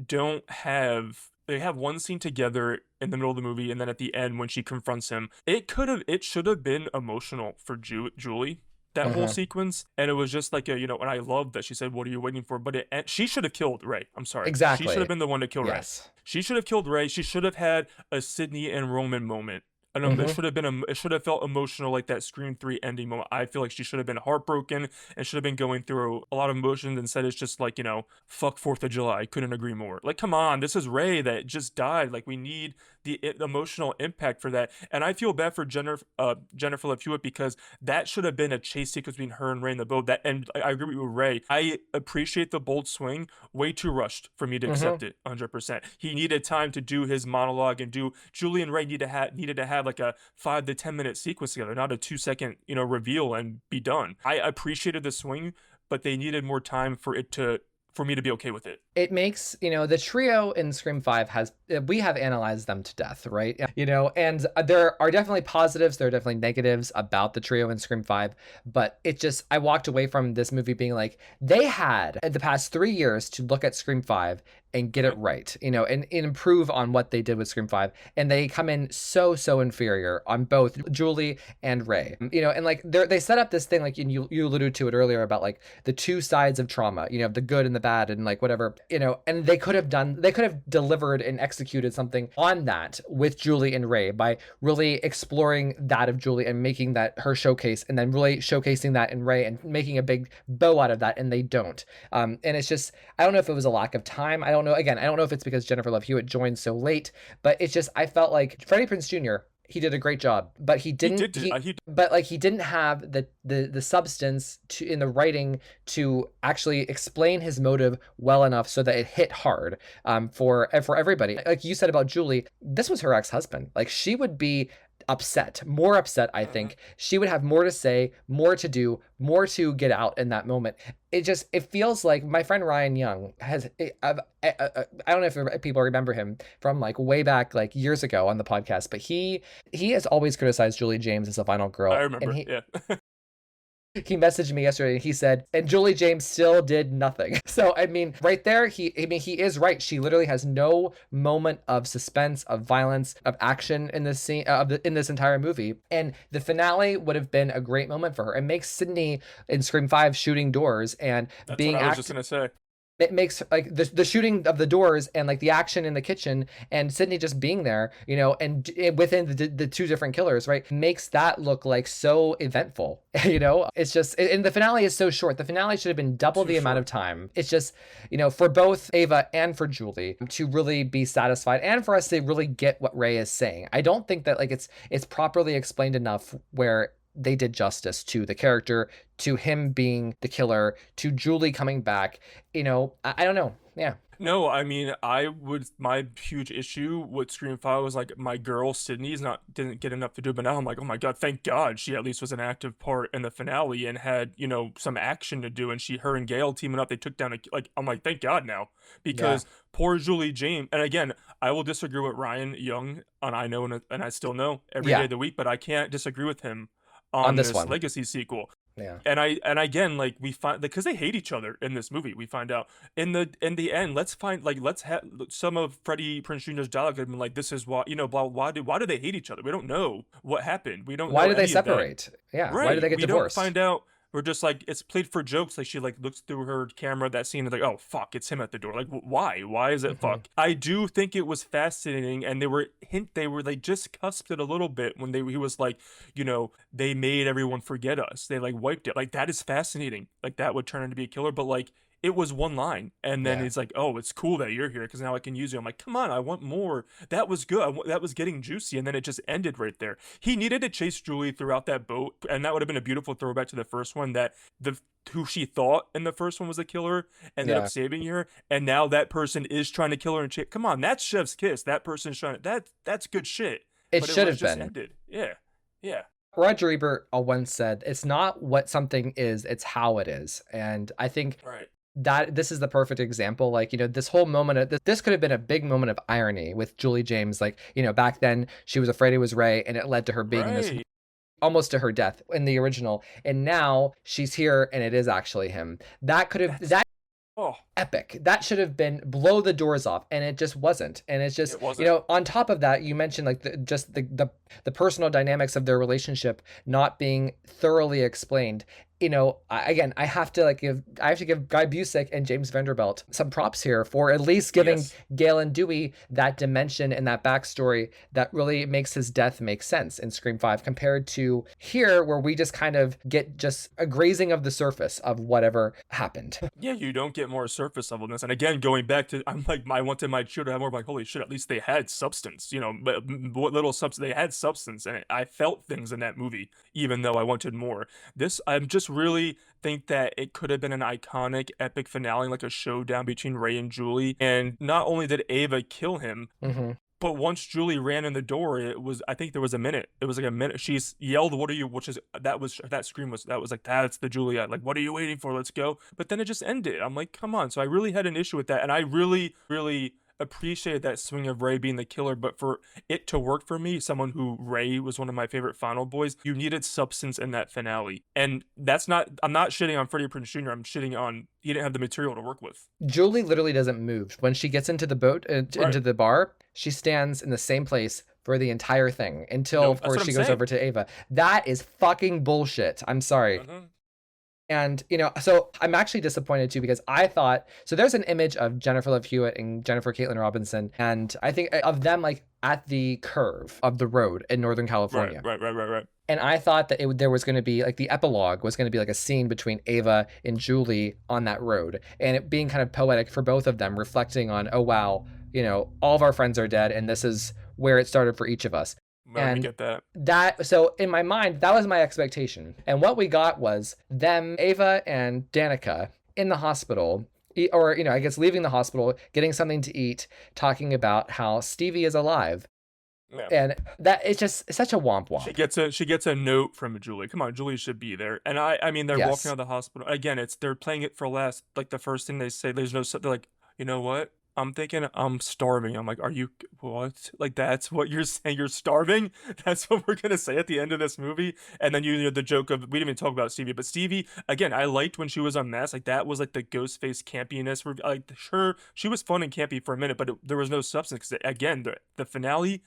have one scene together in the middle of the movie, and then at the end when she confronts him, it should have been emotional for Julie, that whole Mhm. sequence. And it was just like and I love that she said, what are you waiting for? But she should have killed Ray. I'm sorry, she should have Exactly. been the one to kill Ray. Yes. She should have killed Ray. She should have had a Sydney and Roman moment. And Mhm. it should have felt emotional, like that Scream 3 ending moment. I feel like she should have been heartbroken and should have been going through a lot of emotions. Instead, it's just like, fuck 4th of July. Couldn't agree more. Like, come on, this is Ray that just died. Like, we need the emotional impact for that. And I feel bad for Jennifer Love Hewitt, because that should have been a chase sequence between her and Ray in the boat. And I agree with Ray. I appreciate the bold swing. Way too rushed for me to Mhm. accept it 100%. He needed time to do his monologue and Julie and Ray needed to have like a 5 to 10 minute sequence together, not a 2 second, reveal and be done. I appreciated the swing, but they needed more time for me to be okay with it. It makes, the trio in Scream 5 we have analyzed them to death, right? And there are definitely positives, there are definitely negatives about the trio in Scream 5, but I walked away from this movie being like, they had the past 3 years to look at Scream 5 and get it right, and improve on what they did with Scream 5. And they come in so inferior on both Julie and Ray, and like they set up this thing, like you alluded to it earlier, about like the two sides of trauma, the good and the bad and like whatever, and they could have delivered and executed something on that with Julie and Ray by really exploring that of Julie and making that her showcase, and then really showcasing that in Ray and making a big bow out of that, and they don't. And it's just, I don't know if it was a lack of time. I don't know. Again, I don't know if it's because Jennifer Love Hewitt joined so late, but it's just, I felt like Freddie Prinze Jr., he did a great job, but he didn't. But like he didn't have the substance in the writing to actually explain his motive well enough so that it hit hard for everybody. Like you said about Julie, this was her ex-husband. Like, she would be more upset. I think she would have more to say, more to do, more to get out in that moment. It feels like my friend Ryan Young I don't know if people remember him from like way back, like years ago on the podcast, but he has always criticized Julie James as a final girl. I remember. And Yeah. he messaged me yesterday and he said, and Julie James still did nothing. So, I mean, right there, he is right. She literally has no moment of suspense, of violence, of action in this scene, in this entire movie. And the finale would have been a great moment for her. It makes Sydney in Scream 5 shooting doors and That's being what I was just gonna say. It makes like the shooting of the doors and like the action in the kitchen and Sydney just being there, and within the two different killers, right, makes that look like so eventful. It's just, and the finale is so short. The finale should have been double the amount of time. It's just, for both Ava and for Julie to really be satisfied, and for us to really get what Ray is saying. I don't think that like it's properly explained enough where they did justice to the character, to him being the killer, to Julie coming back. I don't know. Yeah. No, I mean, my huge issue with Scream 5 was like, my girl Sydney's didn't get enough to do, but now I'm like, oh my God, thank God she at least was an active part in the finale and had, some action to do. And her and Gail teaming up, they took down I'm like, thank God now, because poor Julie James. And again, I will disagree with Ryan Young, and I know, and I still know every day of the week, but I can't disagree with him on this one. Legacy sequel. Yeah. And again, like, we find, because they hate each other in this movie, we find out in the end, let's have some of Freddie Prinze Jr.'s dialogue have been like, this is why, blah, why do they hate each other? We don't know what happened. We don't why know do they separate? Yeah. Right. Why do they get divorced? We don't find out. We're just like, it's played for jokes. Like, she like looks through her camera, that scene is like, oh fuck, it's him at the door. Like, why is it fuck? I do think it was fascinating, and they just cusped it a little bit when he was like, they made everyone forget us. They like wiped it. Like, that is fascinating. Like, that would turn into be a killer, but like, it was one line, and then it's like, oh, it's cool that you're here because now I can use you. I'm like, come on, I want more. That was good. That was getting juicy, and then it just ended right there. He needed to chase Julie throughout that boat, and that would have been a beautiful throwback to the first one, that who she thought in the first one was a killer ended up saving her, and now that person is trying to kill her. And come on, that's chef's kiss. That person's trying to, that's good shit. It should have been. Ended. Yeah. Roger Ebert once said, "It's not what something is, it's how it is." And I think Right. that this is the perfect example. Like, this whole moment of this could have been a big moment of irony with Julie James. Like, back then she was afraid it was Ray, and it led to her being in this Right. almost to her death in the original. And now she's here, and it is actually him. That could have That's that oh, epic. That should have been blow the doors off, and it just wasn't. And it's just, it wasn't. on top of that, you mentioned like the personal dynamics of their relationship not being thoroughly explained. Again, I have to give Guy Busick and James Vanderbilt some props here for at least giving Yes. Galen Dewey that dimension and that backstory that really makes his death make sense in Scream 5 compared to here, where we just kind of get just a grazing of the surface of whatever happened. Yeah, you don't get more surface levelness. And again, going back to, I'm like, I wanted my show to have more, like, holy shit, at least they had substance, but what little substance, they had substance, and I felt things in that movie, even though I wanted more. I'm just really think that it could have been an iconic, epic finale, like a showdown between Ray and Julie. And not only did Ava kill him, Mm-hmm. but once Julie ran in the door, I think there was a minute. It was like a minute. She's yelled, "What are you?" That scream was, that was like, that's the Juliet. Like, what are you waiting for? Let's go. But then it just ended. I'm like, come on. So I really had an issue with that. And I really, really appreciated that swing of Ray being the killer. But for it to work for me, someone who Ray was one of my favorite final boys, you needed substance in that finale. And I'm not shitting on Freddie Prinze Jr. I'm shitting on, he didn't have the material to work with. Julie literally doesn't move. When she gets into the boat, Right. into the bar, she stands in the same place for the entire thing until, No, of that's course, what she I'm goes saying. over to Ava. That is fucking bullshit. I'm sorry. Mhm. And, so I'm actually disappointed too because I thought, so there's an image of Jennifer Love Hewitt and Jennifer Caitlin Robinson, and I think of them like at the curve of the road in Northern California. Right. And I thought that there was going to be like the epilogue was going to be like a scene between Ava and Julie on that road, and it being kind of poetic for both of them, reflecting on, oh wow, all of our friends are dead, and this is where it started for each of us. Let me And get that. so in my mind, that was my expectation. And what we got was them, Ava and Danica, in the hospital, or, I guess leaving the hospital, getting something to eat, talking about how Stevie is alive. Yeah. And that it's just such a womp womp. She gets a note from Julie. Come on, Julie should be there. And I mean, they're Yes. walking out of the hospital again. They're playing it for last. Like the first thing they say, they're like, you know what? I'm thinking I'm starving. I'm like, are you what? Like that's what you're saying? You're starving? That's what we're gonna say at the end of this movie? And then you know the joke of, we didn't even talk about Stevie, but Stevie again, I liked when she was unmasked. Like that was like the ghost face campiness. Like sure, she was fun and campy for a minute, but there was no substance. 'Cause again, the finale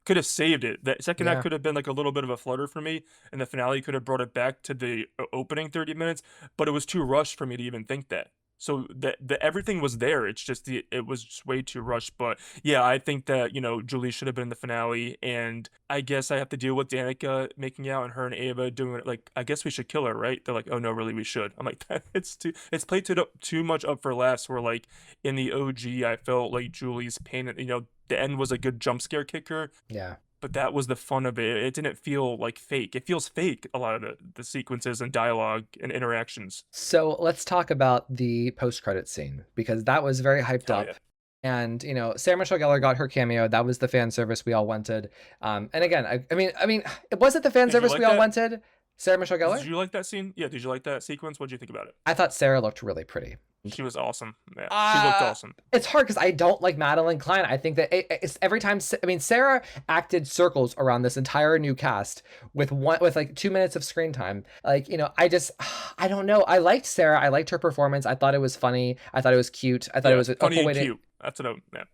could have saved it. That second act could have been like a little bit of a flutter for me, and the finale could have brought it back to the opening 30 minutes, but it was too rushed for me to even think that. So the everything was there. It's just it was just way too rushed. But yeah, I think that Julie should have been in the finale, and I guess I have to deal with Danica making out and her and Ava doing it. Like, I guess we should kill her, right? They're like, oh no, really, we should. I'm like, it's played too much up for last. Where like in the OG, I felt like Julie's pain. The end was a good jump scare kicker. Yeah. But that was the fun of it. It didn't feel like fake. It feels fake, a lot of the sequences and dialogue and interactions. So let's talk about the post-credit scene because that was very hyped Hell up. yeah. And Sarah Michelle Gellar got her cameo. That was the fan service we all wanted. And again, I mean, was it the fan Did you service like we all that? wanted? Sarah Michelle Gellar. Did you like that scene? Yeah, did you like that sequence? What did you think about it? I thought Sarah looked really pretty. She was awesome. Yeah, she looked awesome. It's hard because I don't like Madeline Klein. I think that it's every time. I mean, Sarah acted circles around this entire new cast with like 2 minutes of screen time. Like I don't know. I liked Sarah. I liked her performance. I thought it was funny. I thought it was cute. I thought it was a funny cool and way cute. That's what yeah.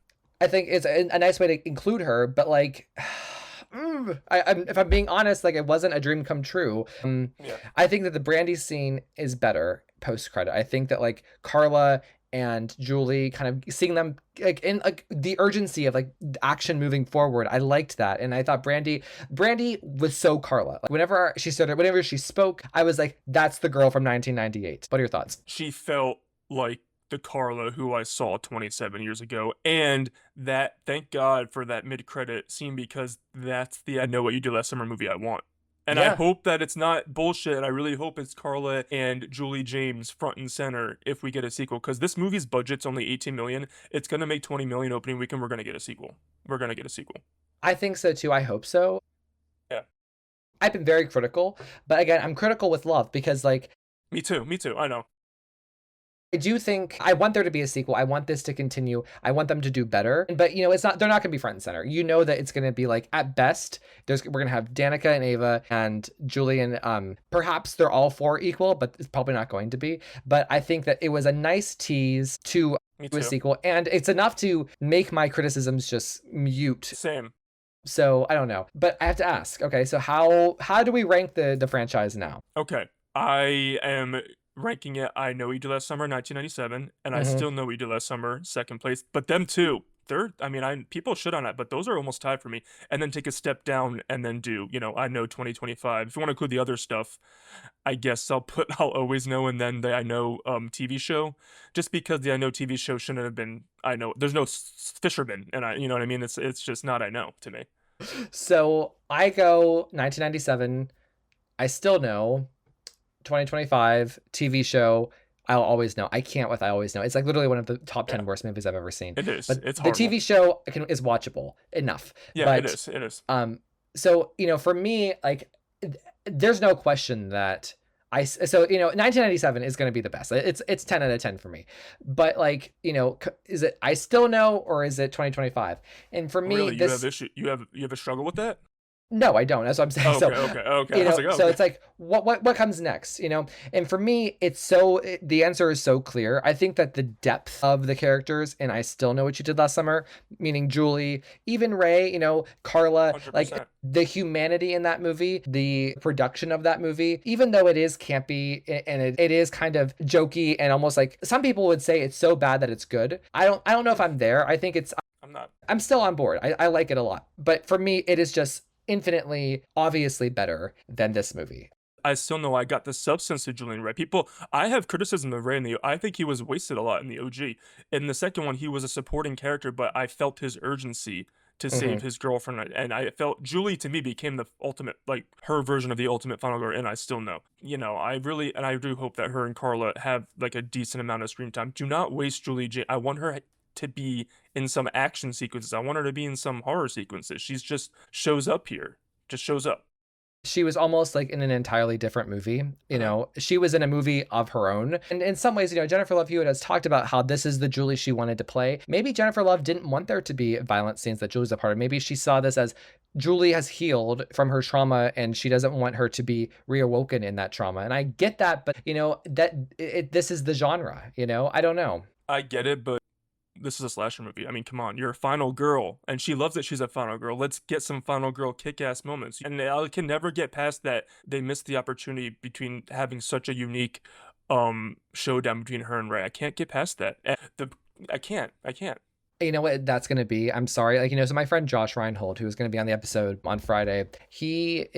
I think it's a nice way to include her, but like. If I'm being honest, like it wasn't a dream come true. Yeah. I think that the Brandy scene is better post credit. I think that like Carla and Julie, kind of seeing them like in like the urgency of like action moving forward, I liked that, and I thought Brandy was so Carla. Like whenever she spoke, I was like, that's the girl from 1998. What are your thoughts? She felt like the Carla who I saw 27 years ago, and that, thank God for that mid-credit scene, because that's the I Know What You Did Last Summer movie I want. And I hope that it's not bullshit. I really hope it's Carla and Julie James front and center if we get a sequel, because this movie's budget's only 18 million. It's gonna make 20 million opening weekend. We're gonna get a sequel. I think so too. I hope so. Yeah. I've been very critical, but again, I'm critical with love because like Me too. I know. I do think I want there to be a sequel. I want this to continue. I want them to do better. But it's not they're not gonna be front and center. You know that it's gonna be like at best, we're gonna have Danica and Ava and Julie and perhaps they're all four equal, but it's probably not going to be. But I think that it was a nice tease to Me a too. sequel, and it's enough to make my criticisms just mute. Same. So I don't know. But I have to ask, okay, so how do we rank the franchise now? Okay. I am ranking it. I Know What You Did Last Summer, 1997, and I Mhm. Still Know What You Did Last Summer, second place. But them two, people shit on it, but those are almost tied for me. And then take a step down and then do, I Know 2025. If you want to include the other stuff, I guess I'll Always Know and then the I Know TV show, just because the I Know TV show shouldn't have been I Know. There's no fisherman, and you know what I mean? It's just not I Know to me. So I go 1997. I Still Know 2025 TV show. I'll Always Know. I can't with I Always Know. It's like literally one of the top 10 Yeah. worst movies I've ever seen. It is. But It's the horrible. TV show is watchable enough. Yeah, but, it is. It is. So for me, like, there's no question that 1997 is going to be the best. It's 10 out of 10 for me. But like, is it I Still Know or is it 2025? And for me, Really, this you have a struggle with that? no, I don't. That's what I'm saying. Okay, So okay. I was like, so okay. it's like what comes next, And for me, the answer is so clear. I think that the depth of the characters and I Still Know What You Did Last Summer, meaning Julie, even Ray, Carla, 100%. like the humanity in that movie, the production of that movie, even though it is campy and it is kind of jokey and almost like some people would say it's so bad that it's good. I don't know if I'm there. I think I'm not. I'm still on board. I like it a lot. But for me, it is just infinitely, obviously better than this movie. I still know I got the substance to Julian Ray. I have criticism of Ray I think he was wasted a lot in the OG. In the second one, he was a supporting character, but I felt his urgency to save his girlfriend, and I felt Julie to me became the ultimate, like her version of the ultimate final girl, and I still know. I do hope that her and Carla have like a decent amount of screen time. Do not waste Julie J. I want her to be in some action sequences. I want her to be in some horror sequences. She's just shows up here. Just shows up. She was almost like in an entirely different movie. She was in a movie of her own. And in some ways, Jennifer Love Hewitt has talked about how this is the Julie she wanted to play. Maybe Jennifer Love didn't want there to be violent scenes that Julie's a part of. Maybe she saw this as Julie has healed from her trauma and she doesn't want her to be reawoken in that trauma. And I get that, but this is the genre, I don't know. I get it, but this is a slasher movie. I mean, come on, you're a final girl, and she loves that she's a final girl. Let's get some final girl kick-ass moments. And I can never get past that they missed the opportunity between having such a unique showdown between her and Ray. I can't get past that. I can't. You know what that's going to be? I'm sorry. So my friend Josh Reinhold, who is going to be on the episode on Friday, he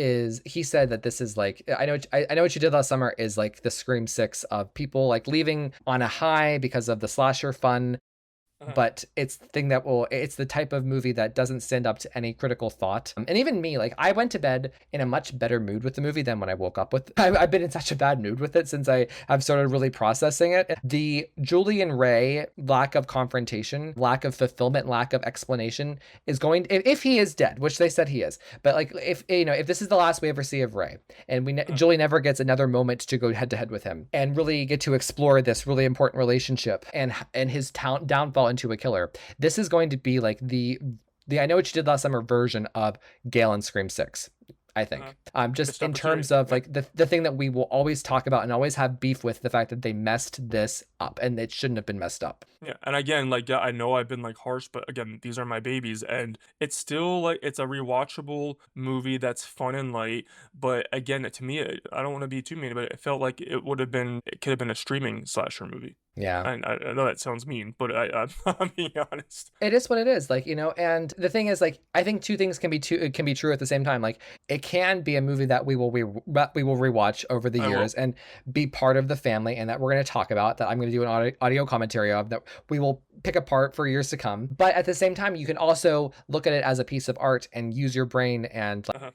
said that this is like, I know What You Did Last Summer is like the Scream 6 of people like leaving on a high because of the slasher fun. But it's the type of movie that doesn't stand up to any critical thought. And even me, like I went to bed in a much better mood with the movie than when I woke up with. I've been in such a bad mood with it since I have started really processing it. The Julie and Ray lack of confrontation, lack of fulfillment, lack of explanation is going, if he is dead, which they said he is, but like if this is the last we ever see of Ray and Julie never gets another moment to go head to head with him and really get to explore this really important relationship and his downfall into a killer. This is going to be like the I Know What You Did Last Summer version of Gale and Scream 6. I think just in terms of like the thing that we will always talk about and always have beef with, the fact that they messed this up and it shouldn't have been messed up. Yeah, and again, like, yeah, I know I've been like harsh, but again, these are my babies, and it's still like it's a rewatchable movie that's fun and light. But again, to me, I don't want to be too mean, but it felt like it could have been a streaming slasher movie. Yeah, I know that sounds mean, but I'm being honest. It is what it is, like, and the thing is, like, I think two things can be true at the same time. Like, it can be a movie that we will rewatch over the years and be part of the family, and that we're going to talk about, that I'm going to do an audio commentary of, that we will pick apart for years to come. But at the same time, you can also look at it as a piece of art and use your brain and like,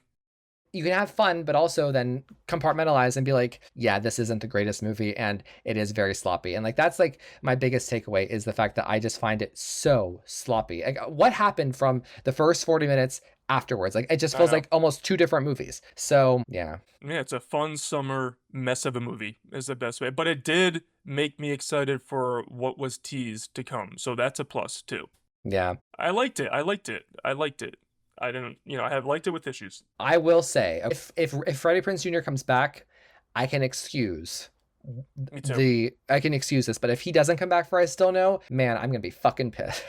you can have fun, but also then compartmentalize and be like, yeah, this isn't the greatest movie and it is very sloppy. And like, that's like my biggest takeaway, is the fact that I just find it so sloppy. Like, what happened from the first 40 minutes afterwards. Like, it just feels like almost two different movies. So, yeah. Yeah, it's a fun summer mess of a movie is the best way. But it did make me excited for what was teased to come. So that's a plus too. Yeah. I liked it. I didn't, I have liked it with issues. I will say, if Freddie Prinze Jr. comes back, I can excuse Me too. I can excuse this, but if he doesn't come back for I Still Know, man, I'm gonna be fucking pissed.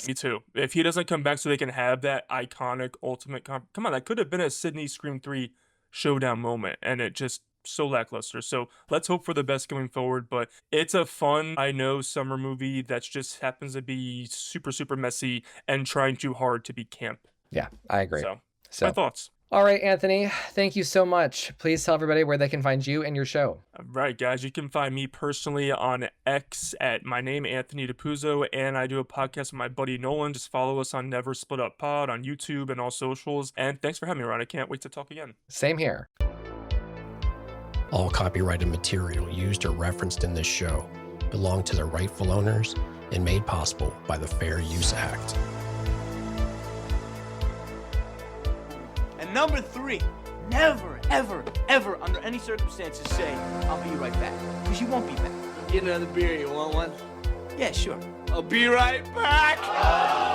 Me too. If he doesn't come back so they can have that iconic ultimate come on, that could have been a Sydney Scream 3 showdown moment, and it just so lackluster. So let's hope for the best going forward, but it's a fun, I know, summer movie that just happens to be super, super messy and trying too hard to be camp. Yeah, I agree. So my thoughts. All right, Anthony, thank you so much. Please tell everybody where they can find you and your show. All right, guys, you can find me personally on X at my name, Anthony Dapuzzo, and I do a podcast with my buddy Nolan. Just follow us on Never Split Up Pod on YouTube and all socials. And thanks for having me, Ron. I can't wait to talk again. Same here. All copyrighted material used or referenced in this show belong to their rightful owners and made possible by the Fair Use Act. And number 3, never, ever, ever, under any circumstances say, I'll be right back. Because you won't be back. Get another beer, you want one? Yeah, sure. I'll be right back!